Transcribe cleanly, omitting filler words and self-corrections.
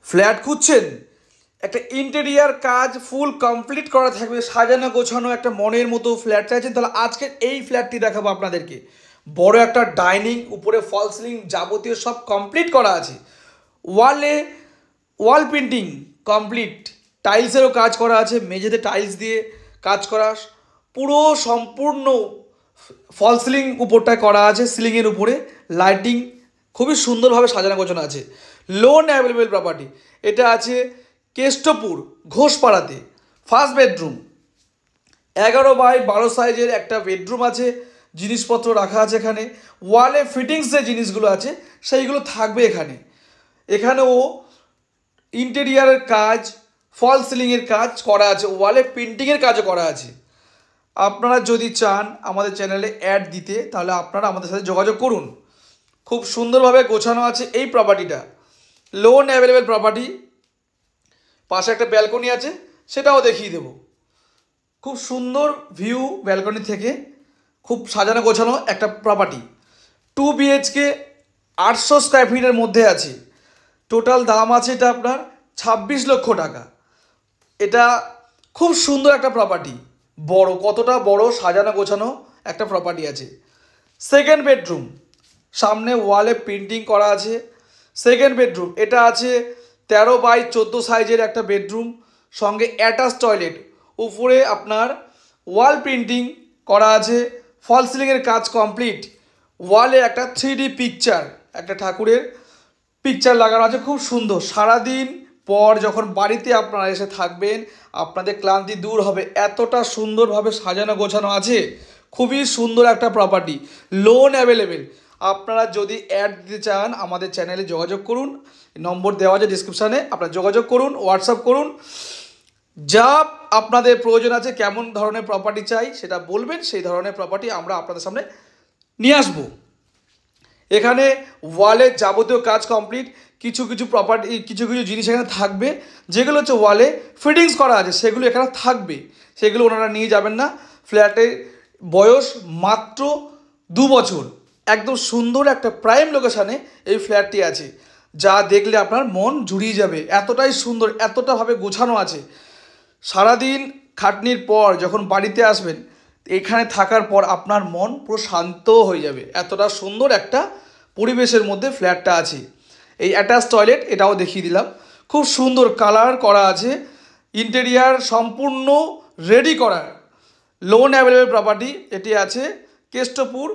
Flat খুঁজছেন, একটা interior কাজ ফুল কমপ্লিট করা থাকবে, সাজানো গোছানো একটা মনের মতো ফ্ল্যাট চাইছেন, তাহলে আজকের এই ফ্ল্যাটটি দেখাবো আপনাদেরকে। বড় একটা ডাইনিং, উপরে ফল সিলিং যাবতীয় সব কমপ্লিট করা আছে, ওয়াল পেন্টিং কমপ্লিট, টাইলসেরও কাজ করা আছে, মেঝেতে টাইলস দিয়ে কাজ করা, পুরো সম্পূর্ণ ফল সিলিং উপরটায় করা আছে, সিলিংয়ের উপরে লাইটিং খুবই সুন্দরভাবে সাজানো গোছানো আছে। লোন অ্যাভেলেবেল প্রপার্টি, এটা আছে কেষ্টপুর ঘোষপাড়াতে। ফার্স্ট বেডরুম, 11x12 সাইজের একটা বেডরুম আছে, জিনিসপত্র রাখা আছে এখানে। ওয়ালে ফিটিংস যে জিনিসগুলো আছে সেইগুলো থাকবে এখানে। এখানেও ইন্টেরিয়ারের কাজ, ফল সিলিংয়ের কাজ করা আছে, ওয়ালে পেন্টিংয়ের কাজও করা আছে। আপনারা যদি চান আমাদের চ্যানেলে অ্যাড দিতে, তাহলে আপনারা আমাদের সাথে যোগাযোগ করুন। খুব সুন্দরভাবে গোছানো আছে এই প্রপার্টিটা, লোন অ্যাভেলেবেল প্রপার্টি। পাশে একটা ব্যালকনি আছে, সেটাও দেখিয়ে দেব। খুব সুন্দর ভিউ ব্যালকনি থেকে, খুব সাজানো গোছানো একটা প্রপার্টি। 2 BHK 800 স্কোয়ার ফিটের মধ্যে আছে। টোটাল দাম আছে এটা আপনার 26 লক্ষ টাকা। এটা খুব সুন্দর একটা প্রপার্টি, বড়, কতটা বড় সাজানো গোছানো একটা প্রপার্টি আছে। সেকেন্ড বেডরুম, সামনে ওয়ালে পেন্টিং করা আছে। সেকেন্ড বেডরুম, এটা আছে 13x14 সাইজের একটা বেডরুম, সঙ্গে অ্যাটাচ টয়লেট, উপরে আপনার ওয়াল পেন্টিং করা আছে, ফল সিলিংয়ের কাজ কমপ্লিট। ওয়ালে একটা 3D পিকচার, একটা ঠাকুরের পিকচার লাগানো আছে, খুব সুন্দর। সারাদিন পর যখন বাড়িতে আপনারা এসে থাকবেন, আপনাদের ক্লান্তি দূর হবে, এতটা সুন্দরভাবে সাজানো গোছানো আছে। খুবই সুন্দর একটা প্রপার্টি, লোন অ্যাভেলেবেল। আপনারা যদি অ্যাড দিতে চান আমাদের চ্যানেলে যোগাযোগ করুন, নম্বর দেওয়া আছে ডিসক্রিপশানে, আপনারা যোগাযোগ করুন, হোয়াটসঅ্যাপ করুন। যা আপনাদের প্রয়োজন আছে, কেমন ধরনের প্রপার্টি চাই সেটা বলবেন, সেই ধরনের প্রপার্টি আমরা আপনাদের সামনে নিয়ে আসবো। এখানে ওয়ালের যাবতীয় কাজ কমপ্লিট। কিছু প্রপার্টি, কিছু জিনিস এখানে থাকবে, যেগুলো হচ্ছে ওয়ালে ফিটিংস করা আছে, সেগুলো এখানে থাকবে, সেগুলো ওনারা নিয়ে যাবেন না। ফ্ল্যাটের বয়স মাত্র 2 বছর, একদম সুন্দর একটা প্রাইম লোকেশানে এই ফ্ল্যাটটি আছে, যা দেখলে আপনার মন জুড়িয়ে যাবে। এতটাই সুন্দর, এতটাভাবে গোছানো আছে। সারাদিন খাটনির পর যখন বাড়িতে আসবেন, এখানে থাকার পর আপনার মন পুরো শান্ত হয়ে যাবে, এতটা সুন্দর একটা পরিবেশের মধ্যে ফ্ল্যাটটা আছে। এই অ্যাটাচ টয়লেট, এটাও দেখিয়ে দিলাম, খুব সুন্দর কালার করা আছে, ইন্টেরিয়ার সম্পূর্ণ রেডি করা। লোন অ্যাভেলেবেল প্রপার্টি, এটি আছে কেষ্টপুর